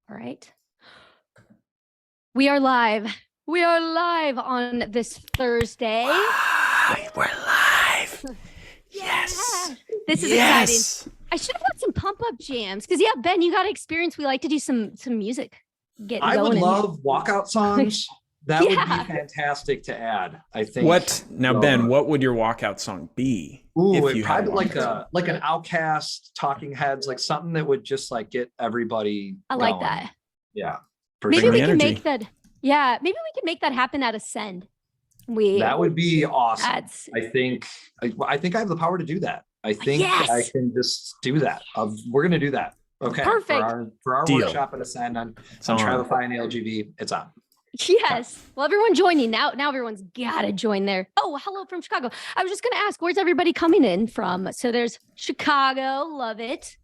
All right. We are live. We are live on this Thursday. We're live. Yes. This is exciting. I should have got some pump up jams because Ben, you got experience. We like to do some music. I would love walkout songs. That would be fantastic to add, I think. Ben, what would your walkout song be? Ooh, it probably like an Outcast, Talking Heads, like something that would just like get everybody I like that. Yeah. Maybe we can make that. Yeah, maybe we can make that happen at Ascend. That would be awesome. I think I have the power to do that. I think I can just do that. We're gonna do that. Okay. Perfect. For our workshop at Ascend on Travefy and ALGV, it's on. Yes. Well, everyone joining now. Now everyone's gotta join there. Oh, hello from Chicago. I was just gonna ask, where's everybody coming in from? So there's Chicago. Love it.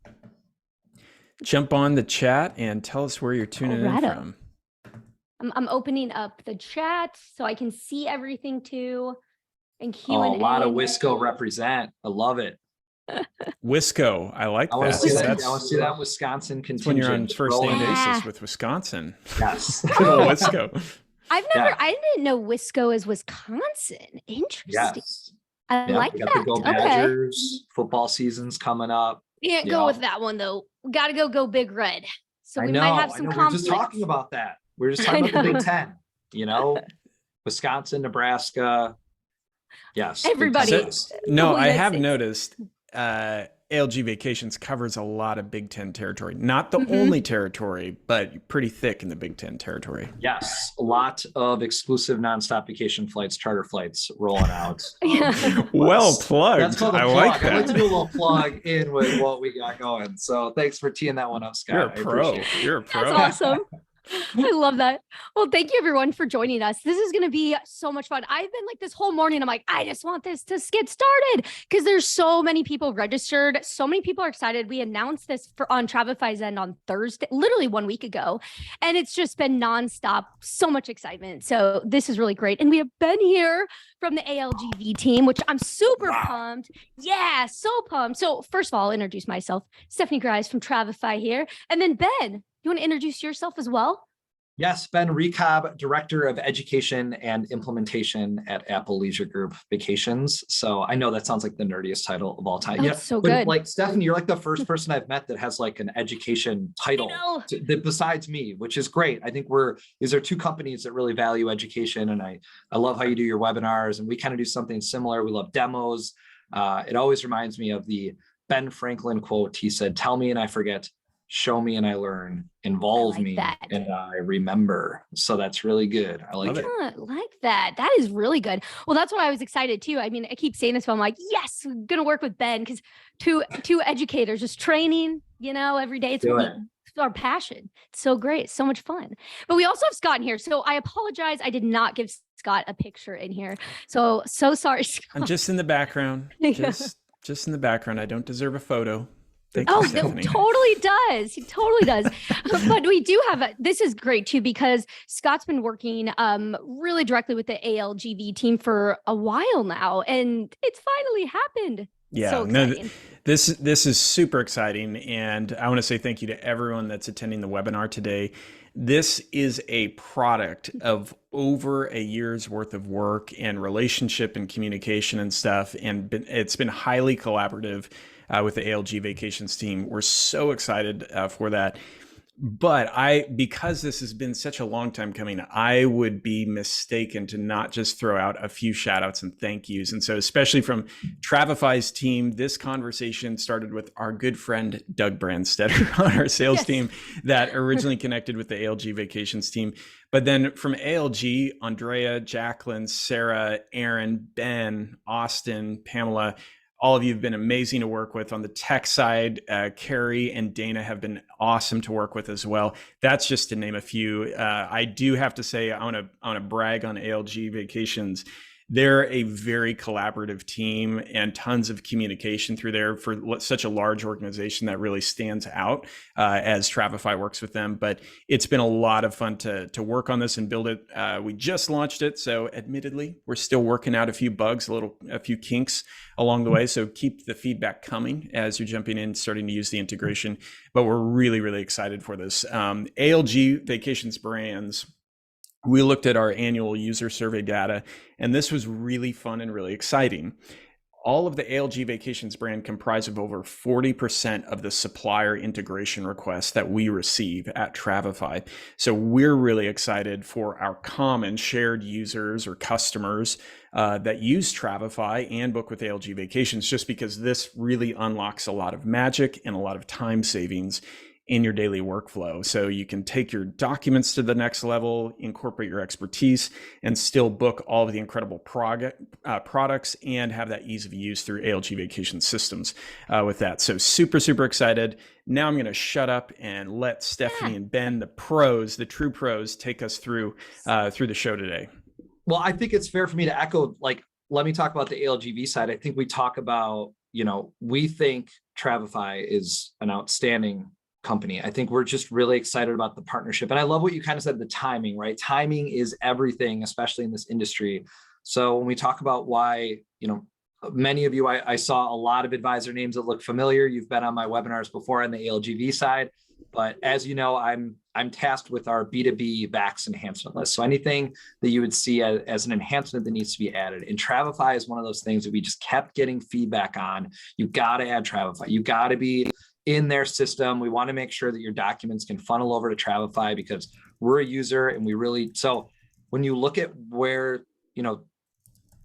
Jump on the chat and tell us where you're tuning in from. I'm opening up the chat so I can see everything too. And Q&A. Oh, a lot of Wisco represent. I love it. Wisco, I like that. I want to see that Wisconsin contingent. When you're on first name basis with Wisconsin. Yes. Wisco. I didn't know Wisco is Wisconsin. Interesting. Yes. I like that. The Go Badgers. Football season's coming up. Can't go with that one though. Got to go Big Red. So we might have some conflict. We're just talking about that. We're just talking about the Big Ten. Wisconsin, Nebraska. Yes. Everybody. I have noticed ALG Vacations covers a lot of Big Ten territory. Not the only territory, but pretty thick in the Big Ten territory. Yes. A lot of exclusive nonstop vacation flights, charter flights rolling out. Well plugged. That's called a plug. Like that. I like to do a little plug in with what we got going. So thanks for teeing that one up, Scott. You're a pro. That's awesome. I love that. Well, thank you everyone for joining us. This is going to be so much fun. I've been like this whole morning. I'm like, I just want this to get started because there's so many people registered. So many people are excited. We announced this on Travefy's End on Thursday, literally 1 week ago. And it's just been nonstop. So much excitement. So this is really great. And we have Ben here from the ALGV team, which I'm super pumped. Yeah, so pumped. So first of all, I'll introduce myself. Stephanie Grice from Travefy here. And then Ben, you want to introduce yourself as well? Yes, Ben Recob, Director of Education and Implementation at Apple Leisure Group Vacations. So I know that sounds like the nerdiest title of all time. Yeah, so good. Like Stephanie, you're like the first person I've met that has like an education title besides me, which is great. I think these are two companies that really value education. And I love how you do your webinars, and we kind of do something similar. We love demos. It always reminds me of the Ben Franklin quote. He said, "Tell me and I forget. Show me and I learn, involve me and I remember." So that's really good. I like it. I like that. That is really good. Well, that's what I was excited too. I mean, I keep saying this, but I'm like, yes, I'm going to work with Ben because two educators just training, every day. It's our passion. It's so great. So much fun. But we also have Scott in here. So I apologize. I did not give Scott a picture in here. So sorry, Scott. I'm just in the background. Just in the background. I don't deserve a photo. He totally does. He totally does. But we do have this is great too, because Scott's been working really directly with the ALGV team for a while now, and it's finally happened. Yeah, so exciting. This is super exciting, and I want to say thank you to everyone that's attending the webinar today. This is a product of over a year's worth of work and relationship and communication and stuff, and it's been highly collaborative with the ALG Vacations team. We're so excited for that. But because this has been such a long time coming, I would be mistaken to not just throw out a few shout outs and thank yous. And so especially from Travefy's team, this conversation started with our good friend, Doug Brandstetter on our sales team that originally connected with the ALG Vacations team. But then from ALG, Andrea, Jacqueline, Sarah, Aaron, Ben, Austin, Pamela, all of you have been amazing to work with on the tech side. Carrie and Dana have been awesome to work with as well. That's just to name a few. I do have to say, I want to brag on ALG Vacations. They're a very collaborative team and tons of communication through there for such a large organization. That really stands out as Travefy works with them. But it's been a lot of fun to work on this and build it. We just launched it, so admittedly, we're still working out a few bugs, a few kinks along the way. So keep the feedback coming as you're jumping in, starting to use the integration. But we're really, really excited for this. ALG Vacations brands, we looked at our annual user survey data, and this was really fun and really exciting. All of the ALG Vacations brand comprise of over 40% of the supplier integration requests that we receive at Travefy. So we're really excited for our common shared users or customers that use Travefy and book with ALG Vacations, just because this really unlocks a lot of magic and a lot of time savings in your daily workflow. So you can take your documents to the next level, incorporate your expertise, and still book all of the incredible products and have that ease of use through ALG Vacation systems with that. So super, super excited. Now I'm going to shut up and let Stephanie and Ben, the pros, the true pros, take us through the show today. Well, I think it's fair for me to echo, let me talk about the ALGV side. I think we talk about, we think Travefy is an outstanding company. I think we're just really excited about the partnership. And I love what you kind of said, the timing, right? Timing is everything, especially in this industry. So when we talk about why, many of you, I saw a lot of advisor names that look familiar. You've been on my webinars before on the ALGV side, but as you know, I'm tasked with our B2B VAX enhancement list. So anything that you would see as an enhancement that needs to be added. And Travefy is one of those things that we just kept getting feedback on. You got to add Travefy. You got to be in their system. We want to make sure that your documents can funnel over to Travefy because we're a user and so when you look at where,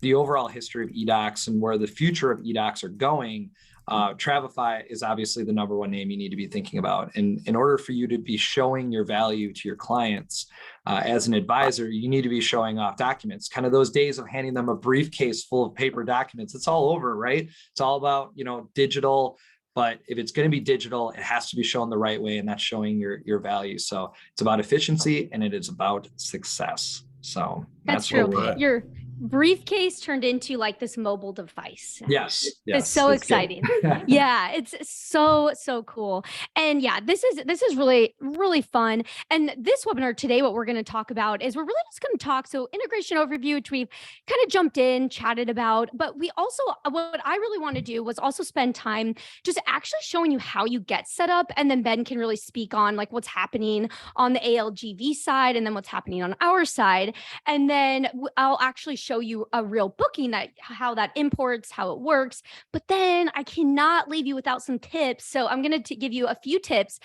the overall history of eDocs and where the future of eDocs are going, Travefy is obviously the number one name you need to be thinking about. And in order for you to be showing your value to your clients as an advisor, you need to be showing off documents. Kind of those days of handing them a briefcase full of paper documents, it's all over, right? It's all about, digital. But if it's going to be digital, it has to be shown the right way, and that's showing your value. So it's about efficiency and it is about success. So that's true. Your briefcase turned into like this mobile device. Yes. It's so exciting. Yeah, it's so cool. And yeah, this is really, really fun. And this webinar today, what we're going to talk about is we're really just going to talk. So integration overview, which we've kind of jumped in, chatted about, but we also, what I really want to do was also spend time just actually showing you how you get set up. And then Ben can really speak on like what's happening on the ALGV side and then what's happening on our side. And then I'll actually show you a real booking, how that imports, how it works. But then I cannot leave you without some tips. So I'm going to give you a few tips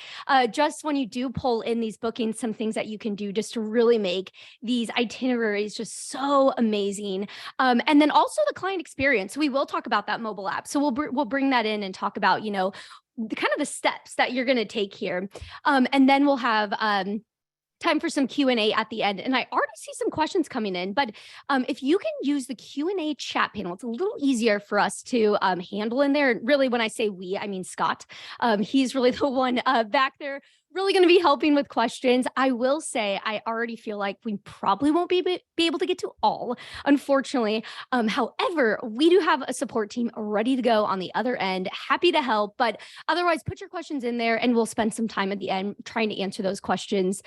just when you do pull in these bookings, some things that you can do just to really make these itineraries just so amazing. And then also the client experience. So we will talk about that mobile app. So we'll bring that in and talk about, kind of the steps that you're going to take here. And then we'll have time for some Q&A at the end. And I already see some questions coming in, but if you can use the Q&A chat panel, it's a little easier for us to handle in there. Really, when I say we, I mean Scott. He's really the one back there really going to be helping with questions. I will say, I already feel like we probably won't be able to get to all, unfortunately. However, we do have a support team ready to go on the other end, happy to help, but otherwise put your questions in there and we'll spend some time at the end trying to answer those questions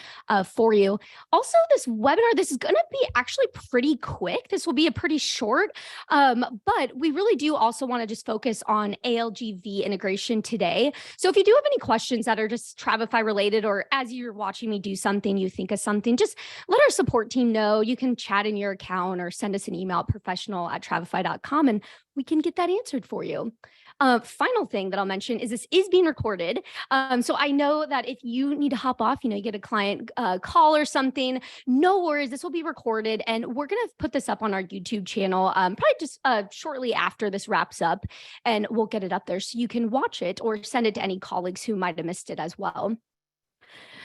for you. Also, this webinar, this is going to be actually pretty quick. This will be a pretty short, but we really do also want to just focus on ALGV integration today. So if you do have any questions that are just Travefy related, or as you're watching me do something, you think of something, just let our support team know. You can chat in your account or send us an email at professional@travefy.com and we can get that answered for you. Final thing that I'll mention is this is being recorded. So I know that if you need to hop off, you get a client call or something, no worries, this will be recorded and we're going to put this up on our YouTube channel, probably just shortly after this wraps up, and we'll get it up there so you can watch it or send it to any colleagues who might have missed it as well.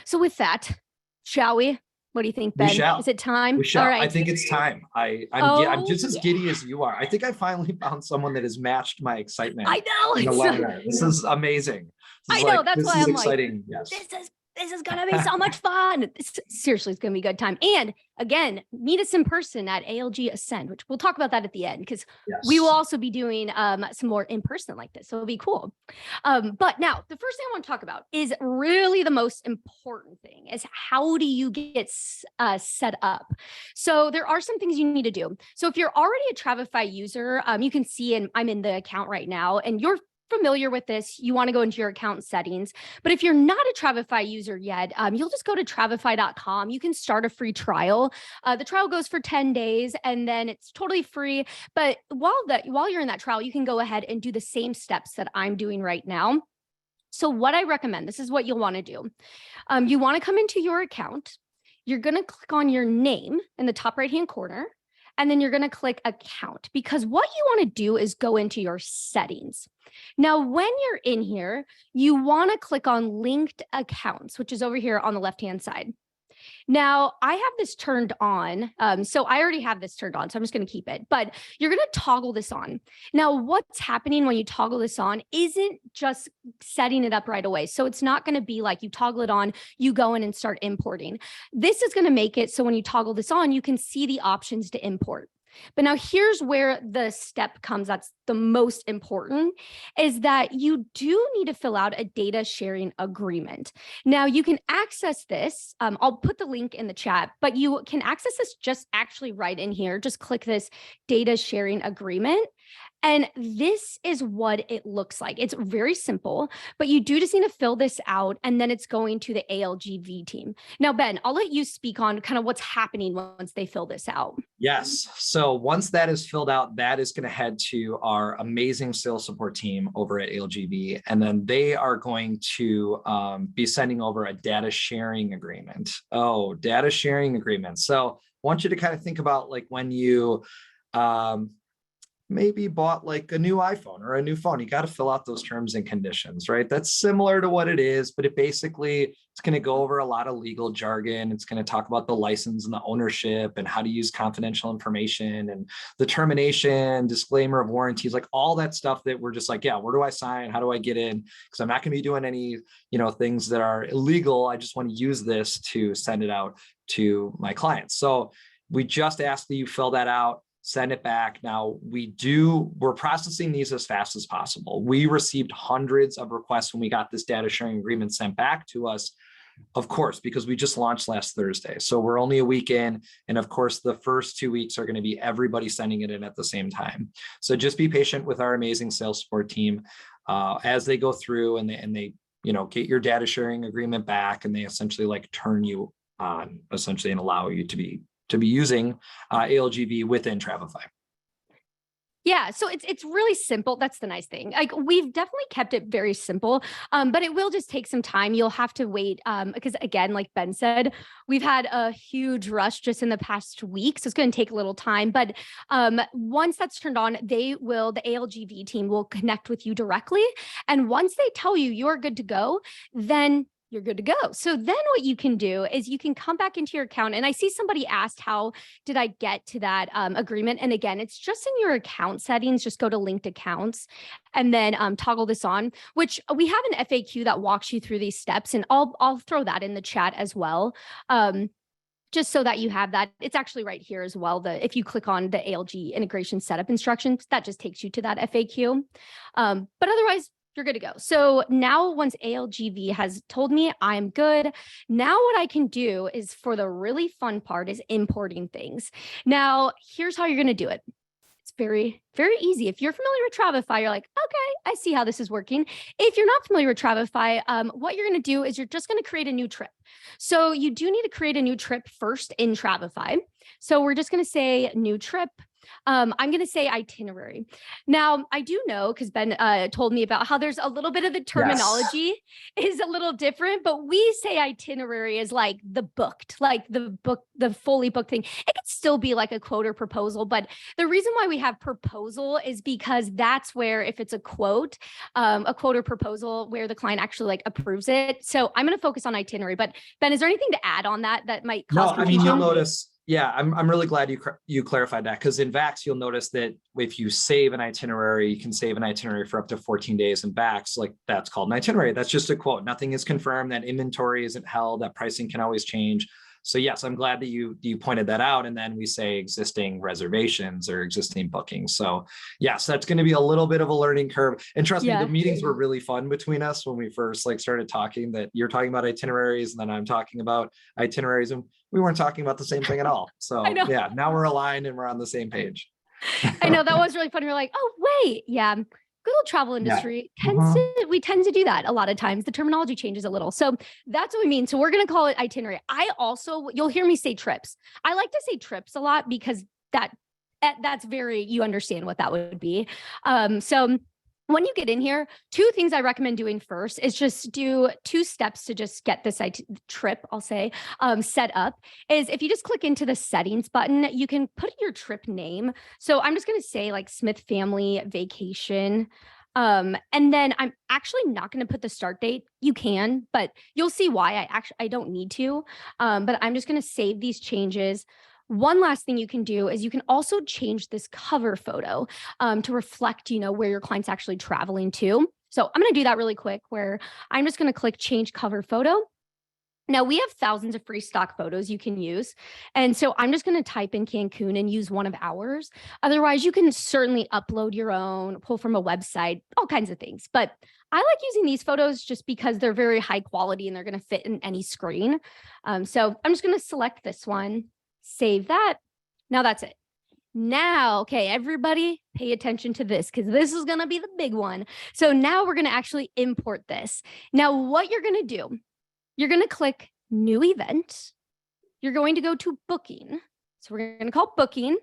So with that, shall we? What do you think, Ben? Is it time? We shall. All right. I think it's time. I'm just as giddy as you are. I think I finally found someone that has matched my excitement. I know. In the webinar. This is amazing. I know. That's why I'm exciting. Like, yes. this is going to be so much fun. Seriously, it's going to be a good time. And again, meet us in person at ALG Ascend, which we'll talk about that at the end, because we will also be doing some more in person like this. So it'll be cool. But now the first thing I want to talk about is really the most important thing is how do you get set up? So there are some things you need to do. So if you're already a Travefy user, you can see, and I'm in the account right now, and you're familiar with this, you want to go into your account settings. But if you're not a Travefy user yet, you'll just go to travefy.com. You can start a free trial. The trial goes for 10 days and then it's totally free. But while you're in that trial, you can go ahead and do the same steps that I'm doing right now. So what I recommend, this is what you'll want to do. You want to come into your account. You're going to click on your name in the top right-hand corner. And then you're going to click account, because what you want to do is go into your settings. Now, when you're in here, you want to click on linked accounts, which is over here on the left-hand side. Now, I have this turned on. So I already have this turned on, so I'm just going to keep it, but you're going to toggle this on. Now, what's happening when you toggle this on isn't just setting it up right away. So it's not going to be like you toggle it on, you go in and start importing. This is going to make it so when you toggle this on, you can see the options to import. But now here's where the step comes that's the most important, is that you do need to fill out a data sharing agreement. Now you can access this. I'll put the link in the chat, but you can access this just actually right in here. Just click this data sharing agreement. And this is what it looks like. It's very simple, but you do just need to fill this out, and then it's going to the ALGV team. Now, Ben, I'll let you speak on kind of what's happening once they fill this out. Yes. So once that is filled out, that is going to head to our amazing sales support team over at ALGV. And then they are going to be sending over a data sharing agreement. Oh, data sharing agreement. So I want you to kind of think about like when you maybe bought like a new iPhone or a new phone, you got to fill out those terms and conditions, right? That's similar to what it is, but it's going to go over a lot of legal jargon. It's going to talk about the license and the ownership and how to use confidential information and the termination, disclaimer of warranties, like all that stuff that we're just like, yeah, where do I sign? How do I get in? Because I'm not going to be doing any, things that are illegal. I just want to use this to send it out to my clients. So we just ask that you fill that out, send it back. Now we're processing these as fast as possible. We received hundreds of requests when we got this data sharing agreement sent back to us, of course, because we just launched last Thursday. So we're only a week in. And of course, the first 2 weeks are going to be everybody sending it in at the same time. So just be patient with our amazing sales support team as they go through and they get your data sharing agreement back, and they essentially like turn you on essentially and allow you to be using ALGV within Travefy. Yeah, so it's really simple. That's the nice thing. Like we've definitely kept it very simple, but it will just take some time. You'll have to wait because again, like Ben said, we've had a huge rush just in the past week, so it's going to take a little time. But once that's turned on, the ALGV team will connect with you directly, and once they tell you you're good to go, then you're good to go. So then what you can do is you can come back into your account. And I see somebody asked, how did I get to that agreement? And again, it's just in your account settings. Just go to linked accounts and then toggle this on, which we have an FAQ that walks you through these steps. And I'll throw that in the chat as well. Just so that you have that. It's actually right here as well. If you click on the ALG integration setup instructions, that just takes you to that FAQ. But otherwise, you're good to go. So now once ALGV has told me I'm good, now what I can do is, for the really fun part, is importing things. Now, here's how you're going to do it. It's very, very easy. If you're familiar with Travefy, you're like, okay, I see how this is working. If you're not familiar with Travefy, what you're going to do is you're just going to create a new trip. So you do need to create a new trip first in Travefy. So we're just going to say new trip. I'm going to say itinerary. Now, I do know, because Ben told me about how there's a little bit of the terminology is a little different, but we say itinerary is like the fully booked thing. It could still be like a quote or proposal, but the reason why we have proposal is because that's where, if it's a quote or proposal, where the client actually like approves it. So I'm going to focus on itinerary, but Ben, is there anything to add on that might cause confusion? You'll notice, Yeah, I'm really glad you clarified that, because in Vax, you'll notice that if you save an itinerary, you can save an itinerary for up to 14 days. In Vax, like that's called an itinerary. That's just a quote. Nothing is confirmed. That inventory isn't held. That pricing can always change. So yes, I'm glad that you pointed that out. And then we say existing reservations or existing bookings. So yes, that's going to be a little bit of a learning curve. And trust me, the meetings were really fun between us when we first like started talking, that you're talking about itineraries and then I'm talking about itineraries, and we weren't talking about the same thing at all. So yeah, now we're aligned and we're on the same page. I know, that was really fun. We're like, oh wait, yeah. Good old travel industry we tend to do that a lot of times. The terminology changes a little. So that's what we mean. So we're going to call it itinerary. You'll hear me say trips. I like to say trips a lot because that's very, you understand what that would be. So when you get in here, two things I recommend doing first is just do 2 steps to just get this trip, I'll say, set up. Is if you just click into the settings button, you can put your trip name. So I'm just going to say like Smith Family Vacation. And then I'm actually not going to put the start date. You can, but you'll see why I don't need to. But I'm just going to save these changes. One last thing you can do is you can also change this cover photo to reflect, where your client's actually traveling to. So I'm going to do that really quick, where I'm just going to click change cover photo. Now we have thousands of free stock photos you can use. And so I'm just going to type in Cancun and use one of ours. Otherwise, you can certainly upload your own, pull from a website, all kinds of things. But I like using these photos just because they're very high quality and they're going to fit in any screen. So I'm just going to select this one. Save that. Now that's it. Now, okay, everybody pay attention to this because this is going to be the big one. So now we're going to actually import this. Now, what you're going to do, you're going to click new event. You're going to go to booking. So we're going to call booking.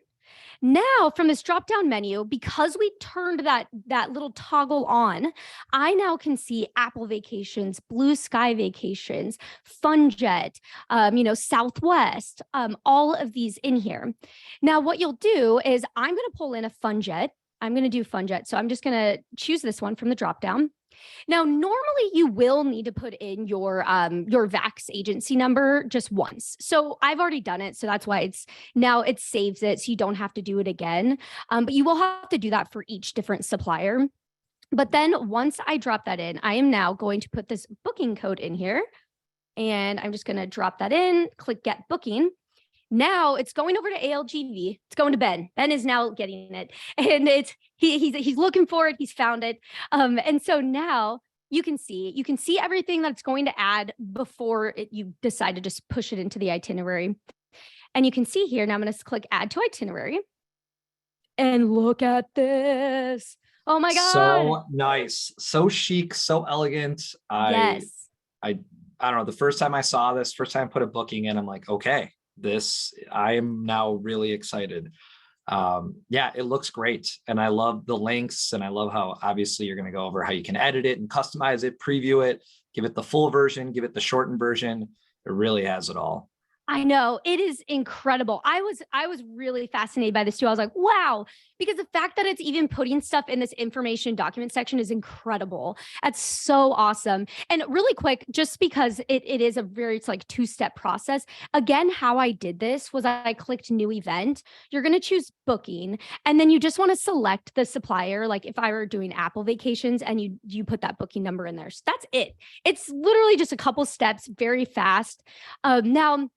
Now from this drop-down menu, because we turned that little toggle on, I now can see Apple Vacations, Blue Sky Vacations, FunJet, Southwest, all of these in here. Now what you'll do is I'm going to pull in a FunJet. I'm going to do FunJet. So I'm just going to choose this one from the drop-down. Now, normally you will need to put in your Vax agency number just once. So I've already done it. So that's why it saves it. So you don't have to do it again. But you will have to do that for each different supplier. But then once I drop that in, I am now going to put this booking code in here. And I'm just going to drop that in, click get booking. Now it's going over to ALGV. It's going to Ben. Ben is now getting it, and he's looking for it. He's found it. And so now you can see everything that's going to add before you decide to just push it into the itinerary. And you can see here. Now I'm going to click add to itinerary, and look at this. Oh my God! So nice, so chic, so elegant. Yes. I don't know. The first time I saw this, first time I put a booking in, I'm like, okay. I am now really excited. Yeah, it looks great. And I love the links, and I love how obviously you're going to go over how you can edit it and customize it, preview it, give it the full version, give it the shortened version. It really has it all. I know, it is incredible. I was really fascinated by this too. I was like, wow, because the fact that it's even putting stuff in this information document section is incredible. That's so awesome. And really quick, just because it's like 2-step process. Again, how I did this was I clicked new event. You're going to choose booking, and then you just want to select the supplier. Like if I were doing Apple Vacations, and you put that booking number in there. So that's it. It's literally just a couple steps, very fast. Now,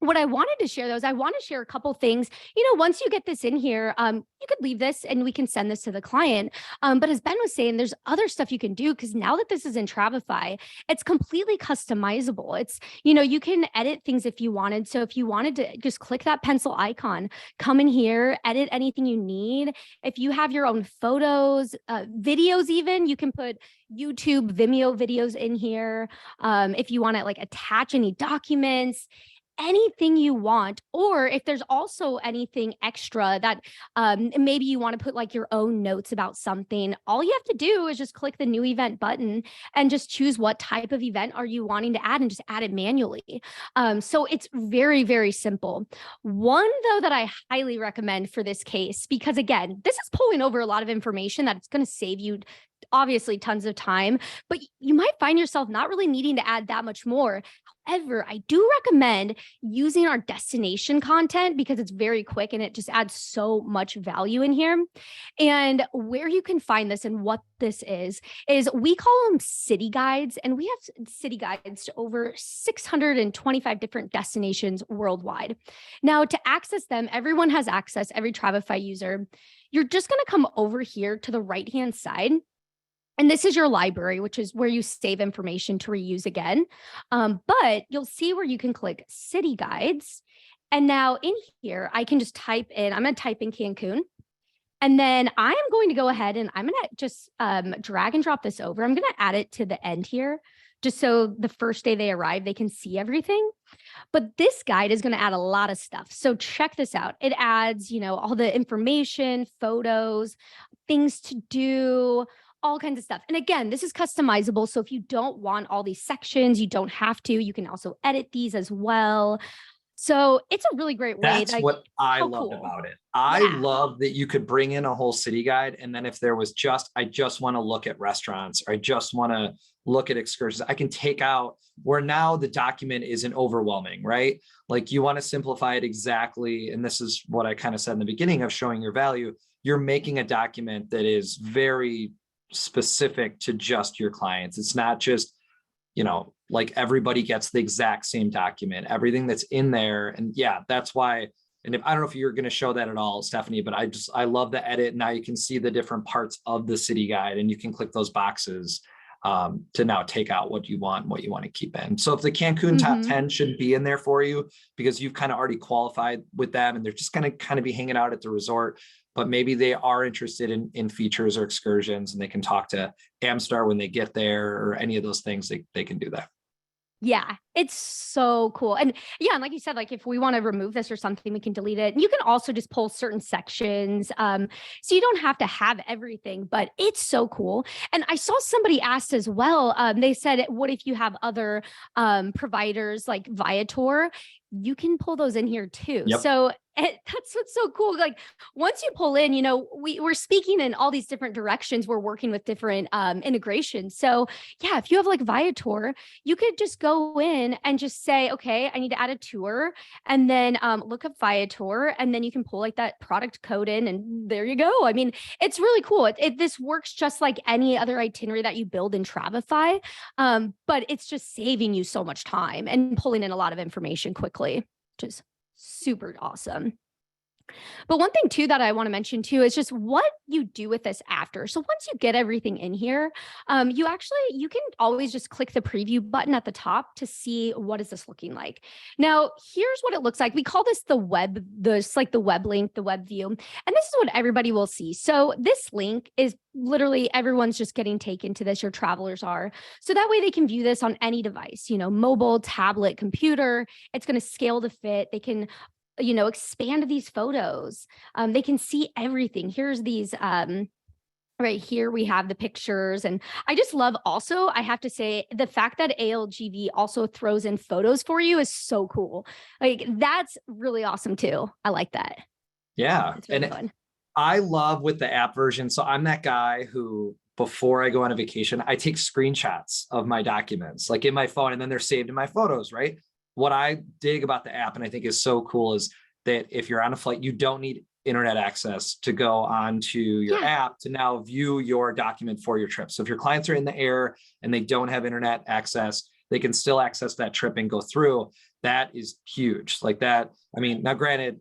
what I wanted to share though is I want to share a couple things. Once you get this in here, you could leave this and we can send this to the client. But as Ben was saying, there's other stuff you can do, because now that this is in Travefy, it's completely customizable. It's, you can edit things if you wanted. So if you wanted to just click that pencil icon, come in here, edit anything you need. If you have your own photos, videos, even, you can put YouTube, Vimeo videos in here. If you want to like attach any documents, anything you want, or if there's also anything extra that maybe you want to put like your own notes about something, all you have to do is just click the new event button and just choose what type of event are you wanting to add and just add it manually. So it's very, very simple. One though that I highly recommend for this case, because again, this is pulling over a lot of information that it's going to save you obviously tons of time, but you might find yourself not really needing to add that much more. However, I do recommend using our destination content because it's very quick and it just adds so much value in here. And where you can find this and what this is we call them city guides, and we have city guides to over 625 different destinations worldwide. Now, to access them, everyone has access, every Travefy user. You're just going to come over here to the right-hand side. And this is your library, which is where you save information to reuse again. But you'll see where you can click city guides. And now in here, I can just type in, I'm going to type in Cancun. And then I am going to go ahead and I'm going to just drag and drop this over. I'm going to add it to the end here, just so the first day they arrive, they can see everything. But this guide is going to add a lot of stuff. So check this out. It adds, all the information, photos, things to do, all kinds of stuff. And again, this is customizable. So if you don't want all these sections, you don't have to. You can also edit these as well. So it's a really great way. That's what I loved about it. I love that you could bring in a whole city guide. And then if there was I just want to look at restaurants, or I just want to look at excursions, I can take out where now the document isn't overwhelming, right? Like you want to simplify it exactly. And this is what I kind of said in the beginning of showing your value. You're making a document that is very specific to just your clients. It's not just, like everybody gets the exact same document, everything that's in there. And yeah, that's why. And I don't know if you're going to show that at all, Stephanie, but I love the edit. Now you can see the different parts of the city guide and you can click those boxes to now take out what you want and what you want to keep in. So if the Cancun top 10 should be in there for you because you've kind of already qualified with them and they're just going to kind of be hanging out at the resort, but maybe they are interested in features or excursions and they can talk to Amstar when they get there or any of those things, they can do that. Yeah, it's so cool. And yeah, and like you said, like if we want to remove this or something, we can delete it. You can also just pull certain sections. So you don't have to have everything, but it's so cool. And I saw somebody asked as well, they said, what if you have other providers like Viator? You can pull those in here too. Yep. So that's what's so cool. Like once you pull in, we're speaking in all these different directions. We're working with different integrations. So yeah, if you have like Viator, you could just go in and just say, okay, I need to add a tour and then look up Viator and then you can pull like that product code in and there you go. I mean, it's really cool. This works just like any other itinerary that you build in Travefy, but it's just saving you so much time and pulling in a lot of information quickly, which is super awesome. But one thing too that I want to mention too is just what you do with this after. So once you get everything in here, you can always just click the preview button at the top to see what is this looking like. Now, here's what it looks like. We call this the web link, the web view. And this is what everybody will see. So this link is literally everyone's just getting taken to this. Your travelers are. So that way they can view this on any device, mobile, tablet, computer. It's going to scale to fit. They can expand these photos. They can see everything. Here's these, right here, we have the pictures. And I just love also, I have to say, the fact that ALGV also throws in photos for you is so cool. Like that's really awesome too. I like that. Yeah. It's really fun. I love with the app version. So I'm that guy who, before I go on a vacation, I take screenshots of my documents, like in my phone, and then they're saved in my photos, right? What I dig about the app and I think is so cool is that if you're on a flight, you don't need internet access to go onto your app to now view your document for your trip. So if your clients are in the air and they don't have internet access, they can still access that trip and go through. That is huge. Like that. I mean, now granted,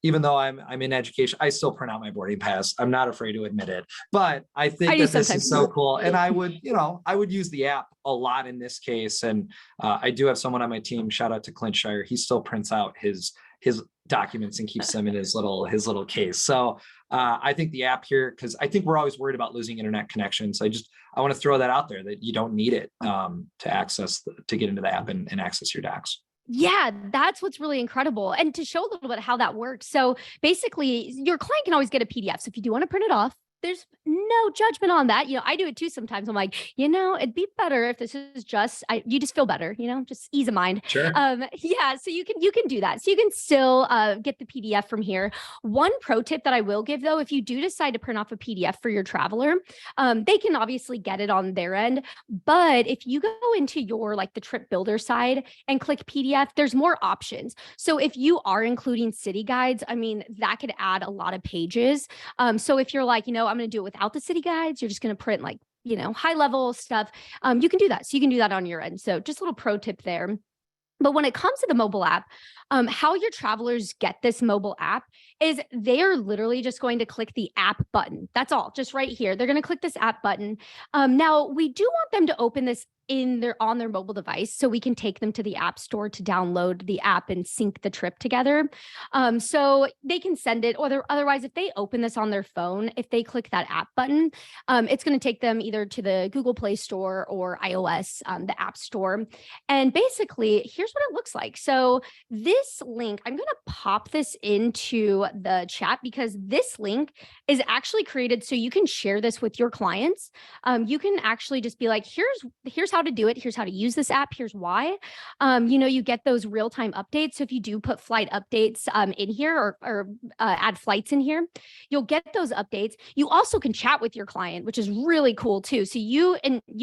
even though I'm in education, I still print out my boarding pass. I'm not afraid to admit it, but I think that this is so cool. And I would use the app a lot in this case. And I do have someone on my team, shout out to Clint Shire. He still prints out his documents and keeps them in his little case. So I think the app here, because I think we're always worried about losing internet connections. I want to throw that out there that you don't need it to get into the app and access your docs. Yeah, that's what's really incredible. And to show a little bit how that works. So basically your client can always get a PDF. So if you do want to print it off, There's no judgment on that. I do it too sometimes. I'm like, it'd be better if this is just, you just feel better, just ease of mind. Sure. Yeah. So you can do that. So you can still get the PDF from here. One pro tip that I will give though, if you do decide to print off a PDF for your traveler, they can obviously get it on their end. But if you go into your, like the trip builder side and click PDF, there's more options. So if you are including city guides, I mean, that could add a lot of pages. So if you're like, I'm going to do it without the city guides, you're just going to print like, high level stuff. You can do that. So you can do that on your end. So just a little pro tip there. But when it comes to the mobile app, how your travelers get this mobile app is they are literally just going to click the app button. That's all, just right here. They're going to click this app button. Now, we do want them to open this on their mobile device so we can take them to the app store to download the app and sync the trip together. So they can send it, or otherwise, if they open this on their phone, if they click that app button, it's going to take them either to the Google Play Store or iOS, the App Store. And basically, here's what it looks like. So this link, I'm going to pop this into the chat because this link is actually created so you can share this with your clients. You can actually just be like, here's how to do it. Here's how to use this app. Here's why. You get those real-time updates. So if you do put flight updates in here or add flights in here, you'll get those updates. You also can chat with your client, which is really cool too. So you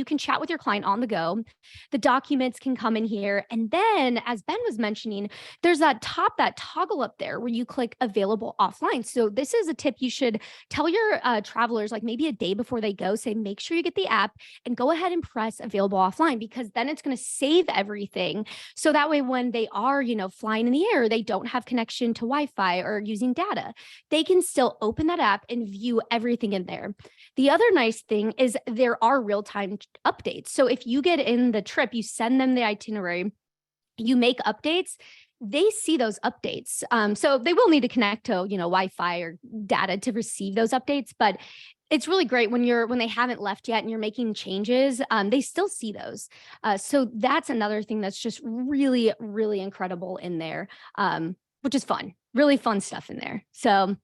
can chat with your client on the go. The documents can come in here. And then, as Ben was mentioning, there's that toggle up there where you click available offline. So this is a tip you should tell your travelers, like maybe a day before they go, say, make sure you get the app and go ahead and press available offline, because then it's going to save everything. So that way, when they are, flying in the air, they don't have connection to Wi-Fi or using data, they can still open that app and view everything in there. The other nice thing is there are real-time updates. So if you get in the trip, you send them the itinerary, you make updates, they see those updates. So they will need to connect to, Wi-Fi or data to receive those updates, but it's really great when they haven't left yet and you're making changes, they still see those. So that's another thing that's just really, really incredible in there, which is fun, really fun stuff in there. So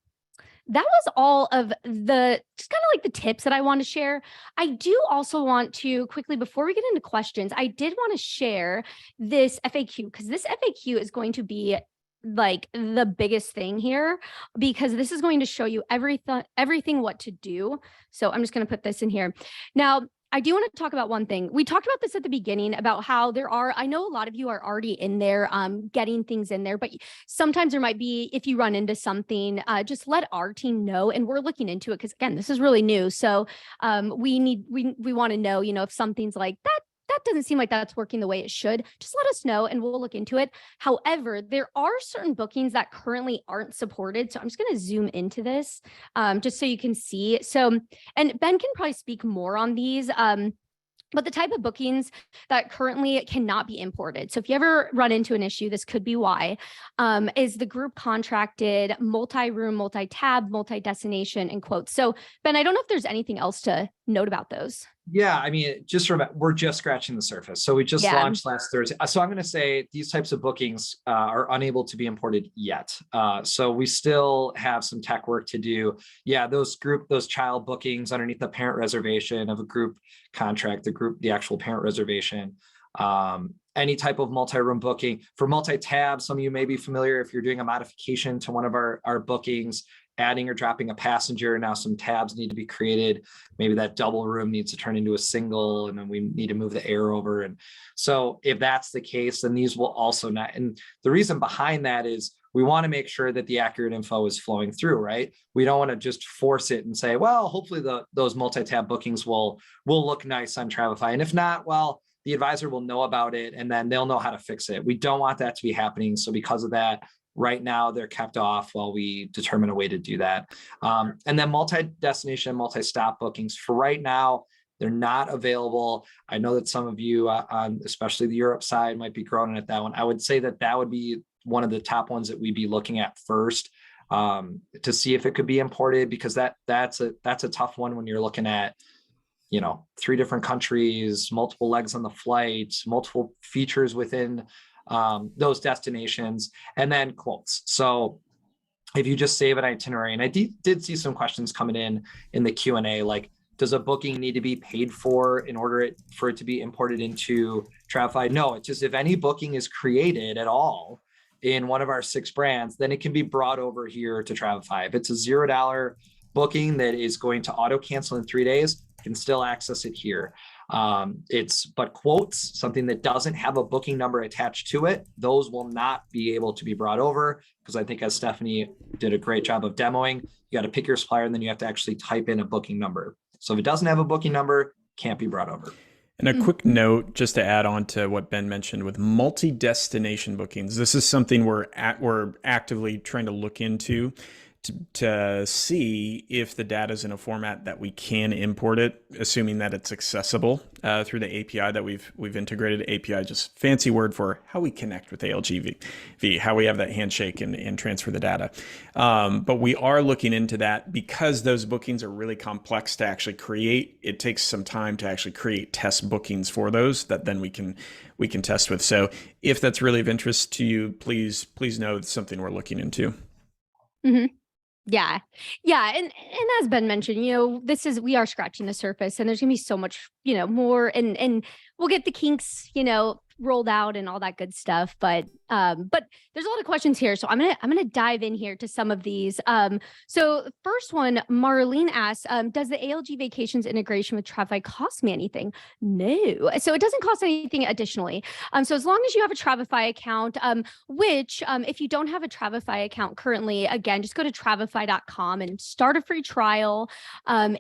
that was all of the just kind of like the tips that I want to share. I do also want to quickly, before we get into questions, I did want to share this FAQ, because this FAQ is going to be like the biggest thing here, because this is going to show you everything what to do. So I'm just going to put this in here. Now, I do want to talk about one thing. We talked about this at the beginning about how I know a lot of you are already in there getting things in there, but sometimes there might be, if you run into something, just let our team know. And we're looking into it because, again, this is really new. So we want to know, if something's like that doesn't seem like that's working the way it should, just let us know and we'll look into it. However, there are certain bookings that currently aren't supported. So I'm just going to zoom into this just so you can see. So, and Ben can probably speak more on these. But the type of bookings that currently cannot be imported. So if you ever run into an issue, this could be why, is the group contracted, multi-room, multi-tab, multi-destination, and quotes. So Ben, I don't know if there's anything else to note about those. Yeah, I mean, just remember, we're just scratching the surface. So we just launched last Thursday. So I'm going to say these types of bookings are unable to be imported yet. So we still have some tech work to do. Yeah, those child bookings underneath the parent reservation of a group contract, the actual parent reservation, any type of multi-room booking. For multi-tab, some of you may be familiar if you're doing a modification to one of our bookings, adding or dropping a passenger. Now some tabs need to be created. Maybe that double room needs to turn into a single, and then we need to move the air over. And so if that's the case, then these will also not. And the reason behind that is we want to make sure that the accurate info is flowing through, right? We don't want to just force it and say, well, hopefully those multi-tab bookings will look nice on Travefy. And if not, well, the advisor will know about it and then they'll know how to fix it. We don't want that to be happening. So because of that, right now, they're kept off while we determine a way to do that. And then multi-destination, multi-stop bookings, for right now, they're not available. I know that some of you, on especially the Europe side, might be groaning at that one. I would say that would be one of the top ones that we'd be looking at first to see if it could be imported, because that's a tough one when you're looking at 3 different countries, multiple legs on the flight, multiple features within those destinations, and then quotes. So if you just save an itinerary, and I did see some questions coming in the Q&A, like, does a booking need to be paid for in order for it to be imported into Travefy? No, it's just if any booking is created at all in one of our 6 brands, then it can be brought over here to Travefy. If it's a $0 booking that is going to auto cancel in 3 days, you can still access it here. But quotes, something that doesn't have a booking number attached to it, those will not be able to be brought over, because I think, as Stephanie did a great job of demoing, you got to pick your supplier and then you have to actually type in a booking number. So if it doesn't have a booking number, can't be brought over. And a quick note, just to add on to what Ben mentioned with multi-destination bookings, this is something we're actively trying to look into to see if the data is in a format that we can import it, assuming that it's accessible through the API that we've integrated. API, just fancy word for how we connect with ALGV, how we have that handshake and transfer the data. But we are looking into that because those bookings are really complex to actually create. It takes some time to actually create test bookings for those that then we can test with. So if that's really of interest to you, please know it's something we're looking into. Mm-hmm. Yeah. Yeah. And as Ben mentioned, we are scratching the surface, and there's gonna be so much, more, and we'll get the kinks, rolled out and all that good stuff. But there's a lot of questions here. So I'm gonna dive in here to some of these. So the first one, Marlene asks, does the ALG Vacations integration with Travefy cost me anything? No. So it doesn't cost anything additionally. So as long as you have a Travefy account, which if you don't have a Travefy account currently, again, just go to travefy.com and start a free trial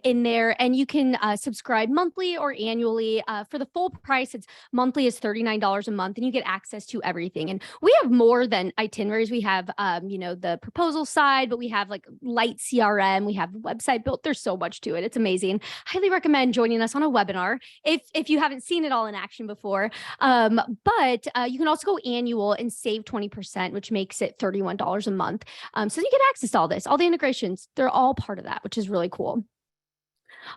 in there, and you can subscribe monthly or annually. For the full price, it's monthly is $39 a month, and you get access to everything. And we have more than itineraries. We have, the proposal side, but we have like light CRM. We have the website built. There's so much to it. It's amazing. Highly recommend joining us on a webinar if you haven't seen it all in action before. But you can also go annual and save 20%, which makes it $31 a month. So you get access to all this, all the integrations. They're all part of that, which is really cool.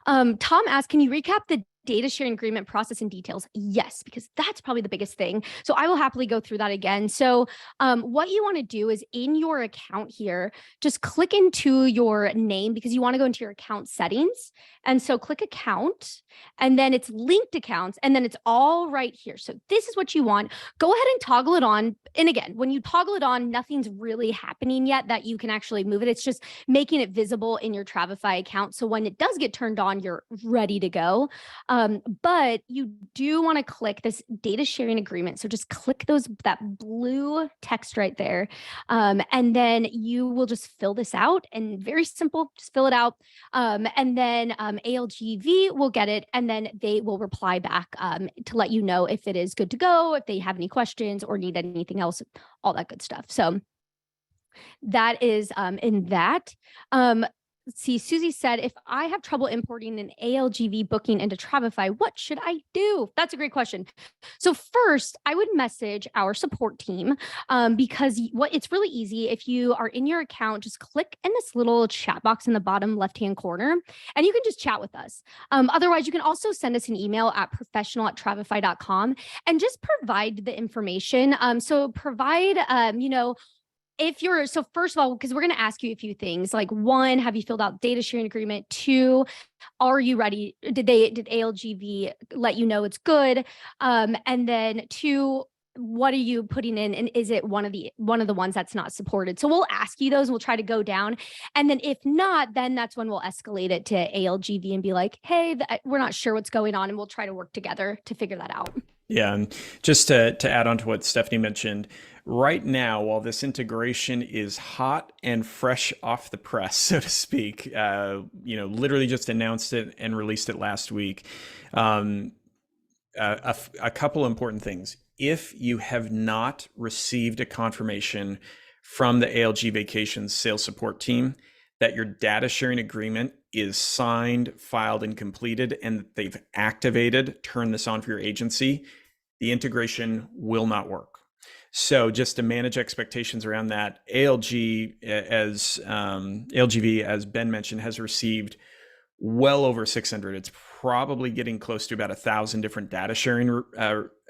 Tom asked, can you recap the data sharing agreement process and details? Yes, because that's probably the biggest thing. So I will happily go through that again. So what you want to do is in your account here, just click into your name, because you want to go into your account settings. And so click account, and then it's linked accounts, and then it's all right here. So this is what you want. Go ahead and toggle it on. And again, when you toggle it on, nothing's really happening yet that you can actually move it. It's just making it visible in your Travefy account. So when it does get turned on, you're ready to go. But you do want to click this data sharing agreement. So just click that blue text right there. And then you will just fill this out, and very simple, just fill it out. And then ALGV will get it, and then they will reply back to let you know if it is good to go, if they have any questions or need anything else, all that good stuff. So that is in that. Let's see, Susie said, if I have trouble importing an ALGV booking into Travefy, what should I do? That's a great question. So first, I would message our support team because it's really easy. If you are in your account, just click in this little chat box in the bottom left-hand corner, and you can just chat with us. Otherwise, you can also send us an email at professional@travefy.com and just provide the information. So provide, so first of all, because we're going to ask you a few things, like 1, have you filled out data sharing agreement? 2, are you ready? Did ALGV let you know it's good? And then 2, what are you putting in? And is it one of the ones that's not supported? So we'll ask you those, and we'll try to go down. And then if not, then that's when we'll escalate it to ALGV and be like, hey, we're not sure what's going on. And we'll try to work together to figure that out. Yeah, and just to add on to what Stephanie mentioned, right now, while this integration is hot and fresh off the press, so to speak, literally just announced it and released it last week. A couple important things. If you have not received a confirmation from the ALG Vacations sales support team that your data sharing agreement is signed, filed, and completed, and that they've activated, turned this on for your agency, the integration will not work. So just to manage expectations around that, ALGV, as Ben mentioned, has received well over 600. It's probably getting close to about 1,000 different data sharing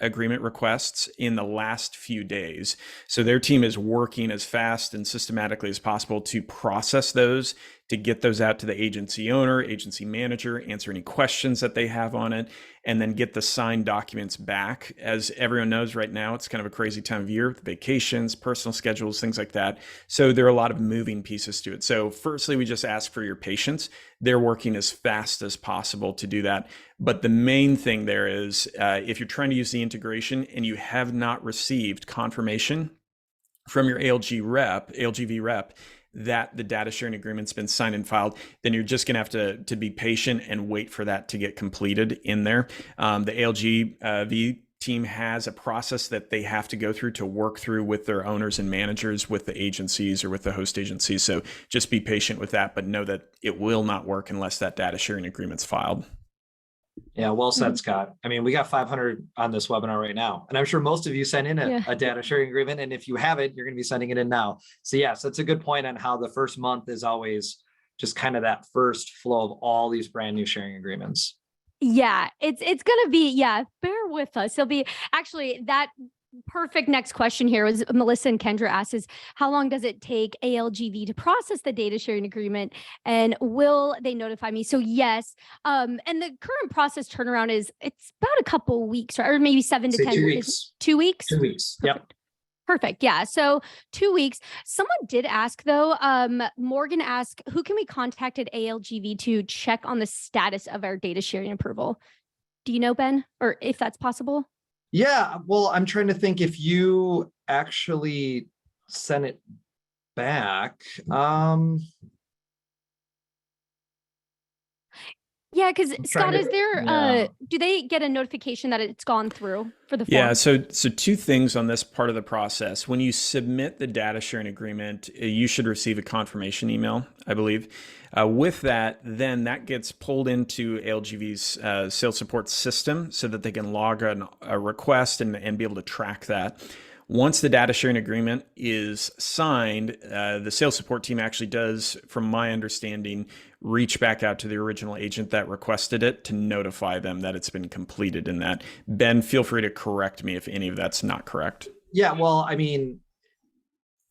agreement requests in the last few days. So their team is working as fast and systematically as possible to process those, to get those out to the agency owner, agency manager, answer any questions that they have on it, and then get the signed documents back. As everyone knows right now, it's kind of a crazy time of year, vacations, personal schedules, things like that. So there are a lot of moving pieces to it. So firstly, we just ask for your patience. They're working as fast as possible to do that. But the main thing there is, if you're trying to use the integration and you have not received confirmation from your ALGV rep, that the data sharing agreement's been signed and filed, then you're just going to have to be patient and wait for that to get completed in there. The ALGV team has a process that they have to go through to work through with their owners and managers, with the agencies or with the host agencies. So just be patient with that, but know that it will not work unless that data sharing agreement's filed. Yeah, well said, Scott. I mean, we got 500 on this webinar right now, and I'm sure most of you sent in a data sharing agreement. And if you haven't, you're going to be sending it in now. So yes, that's a good point on how the first month is always just kind of that first flow of all these brand new sharing agreements. Yeah, it's going to be, bear with us. It'll be actually that perfect next question here was Melissa and Kendra asks is, how long does it take ALGV to process the data sharing agreement, and will they notify me? So yes, and the current process turnaround is it's about a couple weeks, right? Or maybe 7 to 10 2 weeks. 2 weeks. 2 weeks. Yep. Perfect. Yeah. So 2 weeks. Someone did ask though, Morgan asked, who can we contact at ALGV to check on the status of our data sharing approval? Do you know, Ben, or if that's possible? Yeah, well, I'm trying to think if you actually sent it back. Yeah, because Scott, is there, do they get a notification that it's gone through for the form? Yeah, so two things on this part of the process. When you submit the data sharing agreement, you should receive a confirmation email, I believe. With that, then that gets pulled into ALGV's sales support system so that they can log a request and be able to track that. Once the data sharing agreement is signed, the sales support team actually does, from my understanding, reach back out to the original agent that requested it to notify them that it's been completed in that. Ben, feel free to correct me if any of that's not correct. Yeah, well, I mean,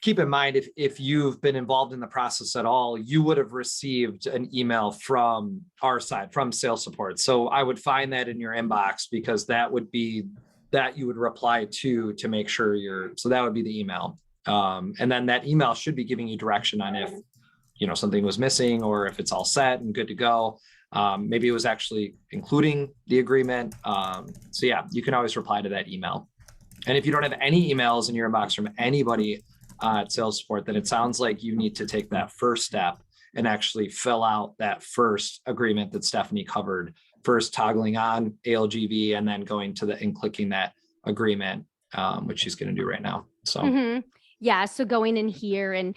keep in mind, if you've been involved in the process at all, you would have received an email from our side, from sales support. So I would find that in your inbox, because that would be that you would reply to make sure so that would be the email. And then that email should be giving you direction on if, something was missing or if it's all set and good to go. Maybe it was actually including the agreement. So yeah, you can always reply to that email. And if you don't have any emails in your inbox from anybody at sales support, then it sounds like you need to take that first step and actually fill out that first agreement that Stephanie covered, first toggling on ALGV and then going to and clicking that agreement, which she's going to do right now. So yeah, so going in here and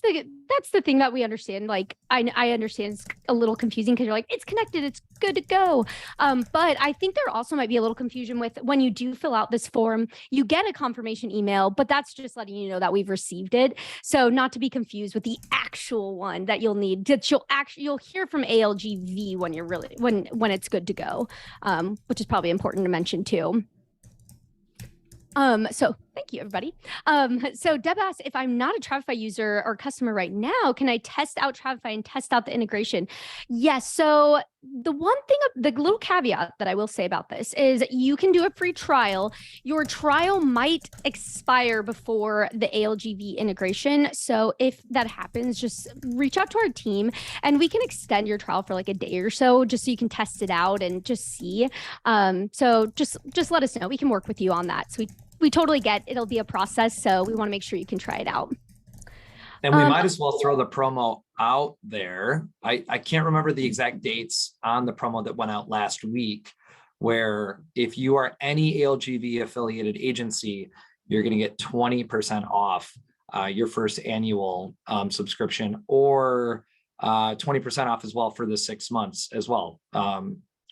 that's the thing that we understand. Like I understand it's a little confusing because you're like, it's connected, it's good to go. But I think there also might be a little confusion with when you do fill out this form, you get a confirmation email, but that's just letting you know that we've received it. So not to be confused with the actual one that you'll need, that you'll hear from ALGV when you're really when it's good to go, which is probably important to mention too. So thank you, everybody. So Deb asked, if I'm not a Travefy user or customer right now, can I test out Travefy and test out the integration? Yes. So the one thing, the little caveat that I will say about this is you can do a free trial. Your trial might expire before the ALGV integration. So if that happens, just reach out to our team and we can extend your trial for like a day or so, just so you can test it out and just see. So just let us know. We can work with you on that. So we totally get it'll be a process. So we want to make sure you can try it out. And we might as well throw the promo out there. I can't remember the exact dates on the promo that went out last week, where if you are any ALGV affiliated agency, you're going to get 20% off your first annual subscription, or 20% off as well for the 6 months as well.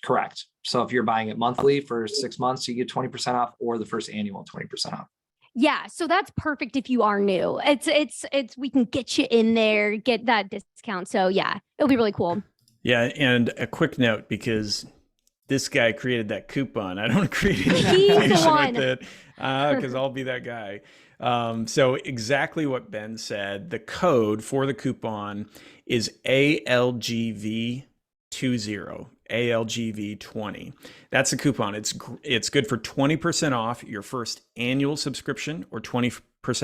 Correct. So if you're buying it monthly for 6 months, you get 20% off, or the first annual 20% off. Yeah, so that's perfect if you are new. It's we can get you in there, get that discount. So yeah, it'll be really cool. Yeah, and a quick note, because this guy created that coupon. I don't create any He's the information one. with it because I'll be that guy. So exactly what Ben said, the code for the coupon is ALGV20, ALGV20. That's the coupon. It's good for 20% off your first annual subscription or 20%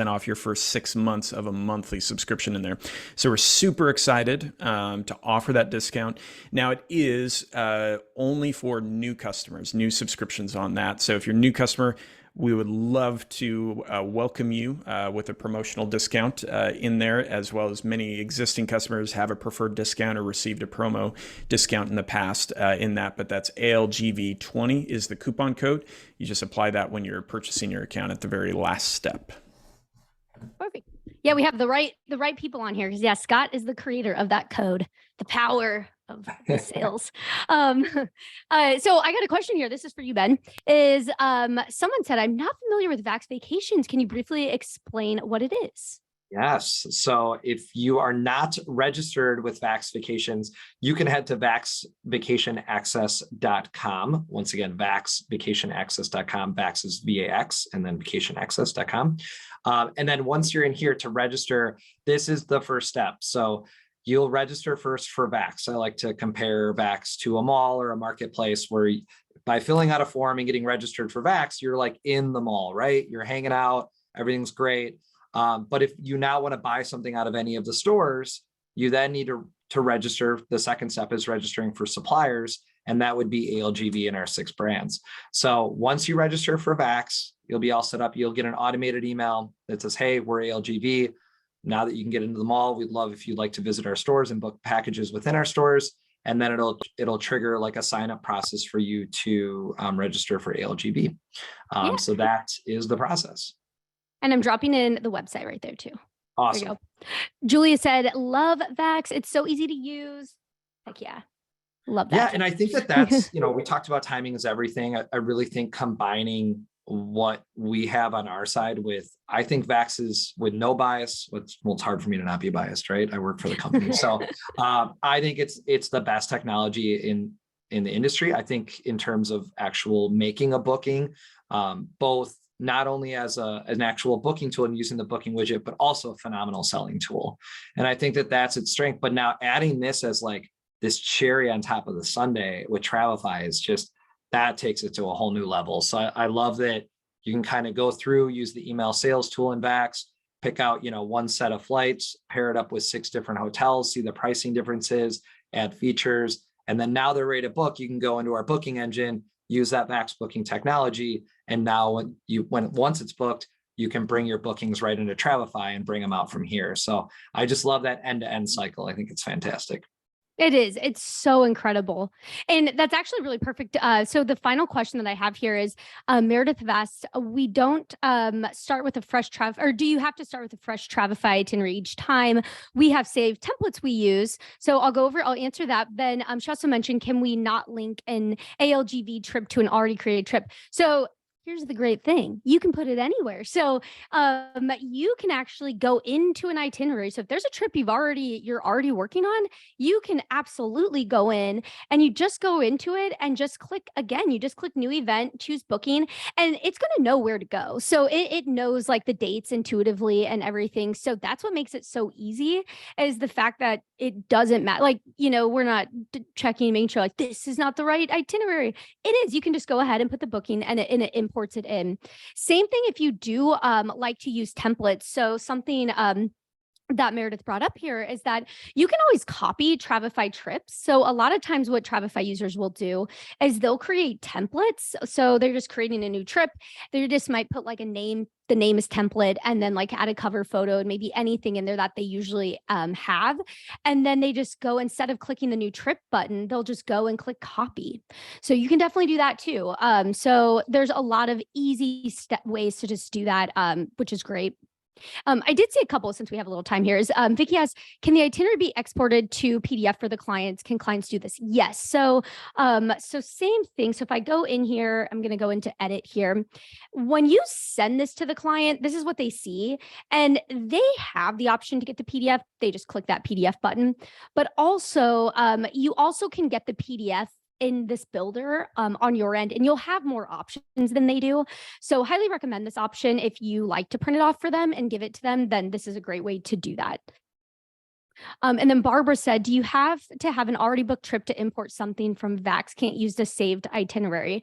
off your first 6 months of a monthly subscription in there. So we're super excited to offer that discount. Now it is only for new customers, new subscriptions on that. So if you're a new customer, we would love to welcome you with a promotional discount in there, as well as many existing customers have a preferred discount or received a promo discount in the past in that. But that's ALGV20 is the coupon code. You just apply that when you're purchasing your account at the very last step. Perfect. Yeah, we have the right people on here because Scott is the creator of that code, the power of the sales. So I got a question here. This is for you, Ben. Is someone said, I'm not familiar with Vax Vacations. Can you briefly explain what it is? Yes. So if you are not registered with Vax Vacations, you can head to vaxvacationaccess.com. Once again, vaxvacationaccess.com. Vax is VAX and then vacationaccess.com. And then once you're in here to register, this is the first step. So you'll register first for Vax. I like to compare Vax to a mall or a marketplace where by filling out a form and getting registered for Vax, you're like in the mall, right? You're hanging out, everything's great. But if you now want to buy something out of any of the stores, you then need to register. The second step is registering for suppliers, and that would be ALGV and our 6 brands. So once you register for Vax, you'll be all set up. You'll get an automated email that says, hey, we're ALGV. Now that you can get into the mall, we'd love if you'd like to visit our stores and book packages within our stores. And then it'll trigger like a sign up process for you to register for ALGV. So that is the process. And I'm dropping in the website right there too. Awesome. There you go. Julia said, love Vax. It's so easy to use. Heck yeah. Love that. Yeah. And I think that's, we talked about timing is everything. I really think combining what we have on our side I think Vax is with no bias. It's hard for me to not be biased, right? I work for the company. So I think it's the best technology in the industry. I think in terms of actual making a booking, both not only as an actual booking tool and using the booking widget, but also a phenomenal selling tool. And I think that's its strength. But now adding this as like this cherry on top of the sundae with Travefy is just, that takes it to a whole new level. So I love that you can kind of go through, use the email sales tool in Vax, pick out, one set of flights, pair it up with 6 different hotels, see the pricing differences, add features. And then now they're ready to book. You can go into our booking engine, use that Vax booking technology. And now once it's booked, you can bring your bookings right into Travefy and bring them out from here. So I just love that end-to-end cycle. I think it's fantastic. It is. It's so incredible. And that's actually really perfect. So the final question that I have here is, Meredith have asked, we don't start with a fresh or do you have to start with a fresh Travefy itinerary each time? We have saved templates we use. So I'll answer that. Then she also mentioned, can we not link an ALGV trip to an already created trip? So here's the great thing. You can put it anywhere. So you can actually go into an itinerary. So if there's a trip you're already working on, you can absolutely go in and you just go into it and just click again. You just click new event, choose booking, and it's going to know where to go. So it knows like the dates intuitively and everything. So that's what makes it so easy, is the fact that it doesn't matter. Like, we're not checking, making sure like this is not the right itinerary. It is. You can just go ahead and put the booking and it imports it in. Same thing if you do like to use templates. So something that Meredith brought up here is that you can always copy Travefy trips. So a lot of times what Travefy users will do is they'll create templates. So they're just creating a new trip. They just might put like a name, the name is template, and then like add a cover photo and maybe anything in there that they usually have. And then they just go, instead of clicking the new trip button, they'll just go and click copy. So you can definitely do that too. So there's a lot of easy ways to just do that, which is great. I did see a couple since we have a little time here. Is Vicky asks, can the itinerary be exported to PDF for the clients? Can clients do this? Yes. So same thing. So if I go in here, I'm going to go into edit here. When you send this to the client, this is what they see, and they have the option to get the PDF. They just click that PDF button, but also you also can get the PDF in this builder on your end, and you'll have more options than they do. So highly recommend this option. If you like to print it off for them and give it to them, then this is a great way to do that. And then Barbara said, do you have to have an already booked trip to import something from Vax? Can't use the saved itinerary.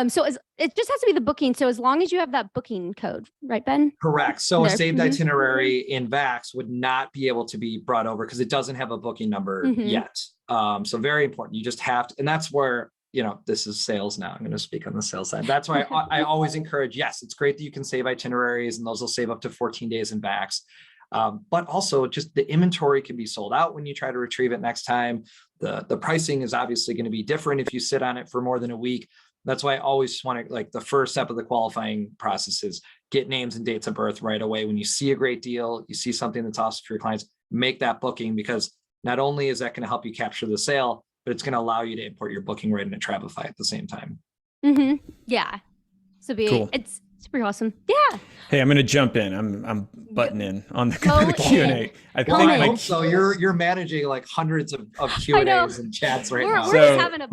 So it just has to be the booking. So as long as you have that booking code, right, Ben? Correct. So a saved itinerary in Vax would not be able to be brought over because it doesn't have a booking number yet. So very important. You just have to, and that's where, you know, this is sales now. I'm going to speak on the sales side. That's why I always encourage, yes, it's great that you can save itineraries and those will save up to 14 days in Vax. But also just the inventory can be sold out when you try to retrieve it next time. The pricing is obviously going to be different if you sit on it for more than a week. That's why I always want to, like, the first step of the qualifying process is get names and dates of birth right away. When you see a great deal, you see something that's awesome for your clients, make that booking, because not only is that going to help you capture the sale, but it's going to allow you to import your booking right into Travefy at the same time. Yeah. So cool. It's pretty awesome. Yeah. Hey, I'm going to jump in. I'm butting in on the Q&A. I hope so. You're managing like hundreds of Q&As and chats right now. We're just having the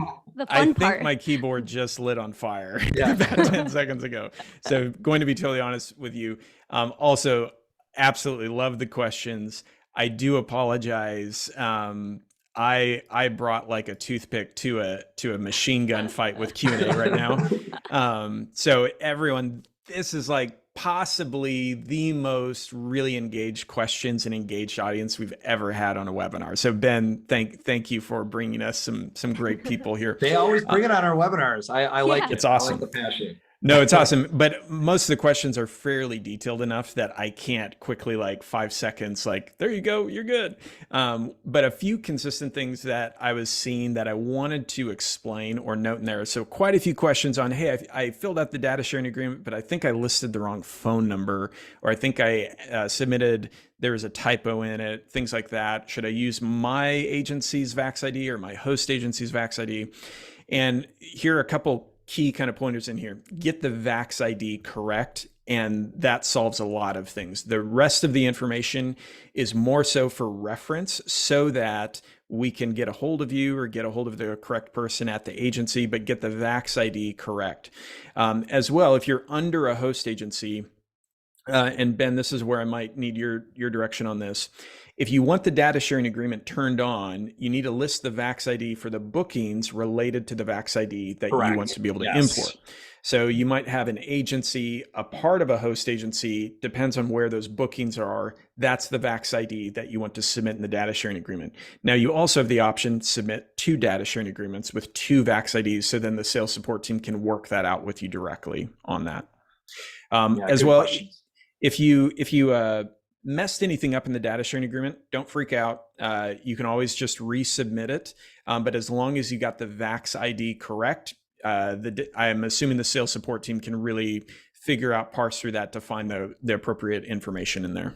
fun part. I think my keyboard just lit on fire about 10 seconds ago. So going to be totally honest with you. Also, absolutely love the questions. I do apologize. I brought like a toothpick to a machine gun fight with Q&A right now. So everyone, this is like possibly the most really engaged questions and engaged audience we've ever had on a webinar. So Ben, thank you for bringing us some great people here. They always bring it on our webinars. I like it. It's awesome. I like the passion. No, it's awesome. But most of the questions are fairly detailed enough that I can't quickly, like 5 seconds, like, there you go, you're good. But a few consistent things that I was seeing that I wanted to explain or note in there. So quite a few questions on, hey, I filled out the data sharing agreement, but I think I listed the wrong phone number, or I think I submitted, there was a typo in it, things like that. Should I use my agency's Vax ID or my host agency's Vax ID? And here are a couple key kind of pointers in here. Get the Vax ID correct, and that solves a lot of things. The rest of the information is more so for reference so that we can get a hold of you or get a hold of the correct person at the agency, but get the Vax ID correct. As well, if you're under a host agency, and Ben, this is where I might need your direction on this. If you want the data sharing agreement turned on, you need to list the Vax ID for the bookings related to the Vax ID that you want to be able to import. So you might have an agency, a part of a host agency, depends on where those bookings are. That's the Vax ID that you want to submit in the data sharing agreement. Now you also have the option to submit 2 data sharing agreements with 2 Vax IDs. So then the sales support team can work that out with you directly on that. As well, if you messed anything up in the data sharing agreement, don't freak out. You can always just resubmit it. But as long as you got the Vax ID correct, I'm assuming the sales support team can really parse through that to find the appropriate information in there.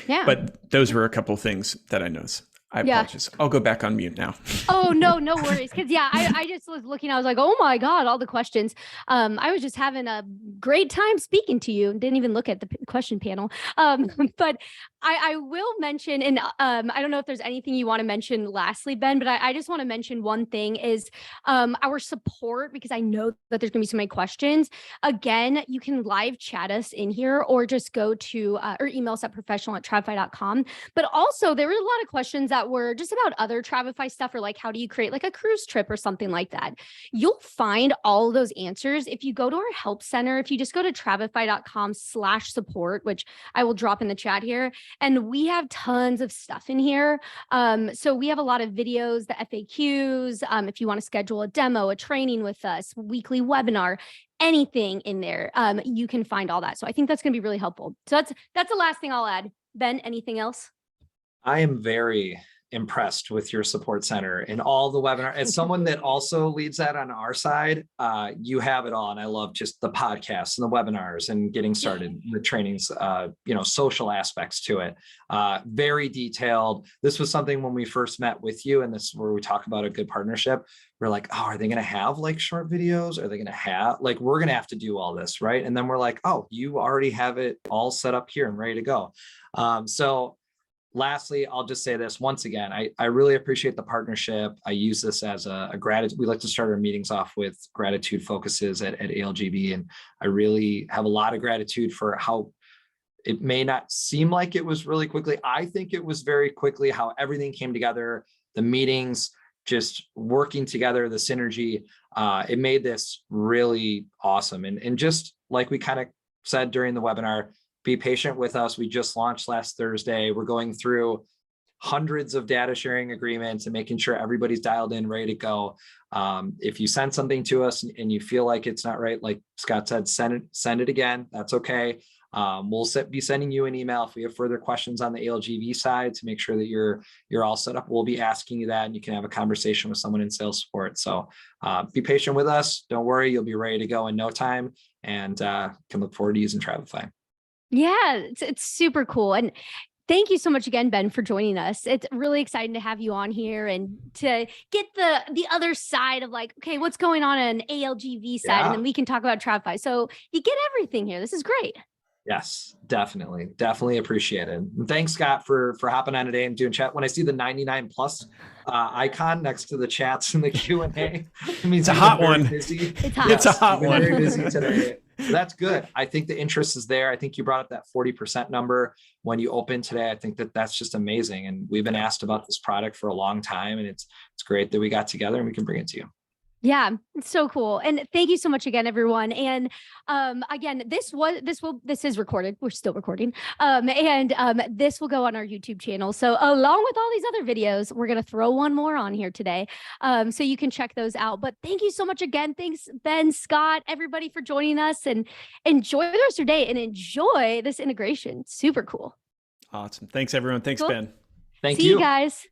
Yeah. But those were a couple of things that I noticed. I apologize. I'll go back on mute now. Oh, no worries. Cause I just was looking, I was like, oh my God, all the questions. I was just having a great time speaking to you and didn't even look at the question panel. But I will mention, and I don't know if there's anything you want to mention lastly, Ben, but I just want to mention one thing is our support, because I know that there's gonna be so many questions. Again, you can live chat us in here or just go to, or email us at professional@travefy.com. But also there were a lot of questions that were just about other Travefy stuff, or like, how do you create like a cruise trip or something like that? You'll find all of those answers if you go to our help center. If you just go to travefy.com/support, which I will drop in the chat here, and we have tons of stuff in here. So we have a lot of videos, the FAQs, if you want to schedule a demo, a training with us, weekly webinar, anything in there, you can find all that. So I think that's going to be really helpful. So that's the last thing I'll add. Ben, anything else? I am very impressed with your support center and all the webinar. As someone that also leads that on our side, you have it all. And I love just the podcasts and the webinars and getting started, the trainings, social aspects to it. Very detailed. This was something when we first met with you, and this is where we talk about a good partnership. We're like, oh, are they going to have like short videos? Are they going to have like, we're going to have to do all this, right? And then we're like, oh, you already have it all set up here and ready to go. So lastly, I'll just say this once again, I really appreciate the partnership. I use this as a gratitude. We like to start our meetings off with gratitude focuses at ALGV. And I really have a lot of gratitude for how it may not seem like it was really quickly. I think it was very quickly how everything came together, the meetings, just working together, the synergy, it made this really awesome. And just like we kind of said during the webinar, be patient with us. We just launched last Thursday. We're going through hundreds of data sharing agreements and making sure everybody's dialed in, ready to go. If you send something to us and you feel like it's not right, like Scott said, send it again. That's okay. We'll be sending you an email if we have further questions on the ALGV side to make sure that you're all set up. We'll be asking you that, and you can have a conversation with someone in sales support. So be patient with us. Don't worry, you'll be ready to go in no time, and can look forward to using Travefy. Yeah, it's super cool. And thank you so much again, Ben, for joining us. It's really exciting to have you on here and to get the other side of like, okay, what's going on ALGV side, and then we can talk about Travefy. So you get everything here. This is great. Yes, definitely appreciate it. And thanks, Scott, for hopping on today and doing chat. When I see the 99 plus icon next to the chats and the Q&A, it means it's a hot one. Busy. It's hot. Yes, it's a hot one. Very busy today. So that's good. I think the interest is there. I think you brought up that 40% number when you opened today. I think that's just amazing. And we've been asked about this product for a long time, and it's great that we got together and we can bring it to you. Yeah, it's so cool. And thank you so much again, everyone. And again, this is recorded. We're still recording. This will go on our YouTube channel. So along with all these other videos, we're going to throw one more on here today. So you can check those out. But thank you so much again. Thanks, Ben, Scott, everybody for joining us, and enjoy the rest of your day and enjoy this integration. Super cool. Awesome. Thanks, everyone. Thanks, Cool. Ben. Thank you. See you guys.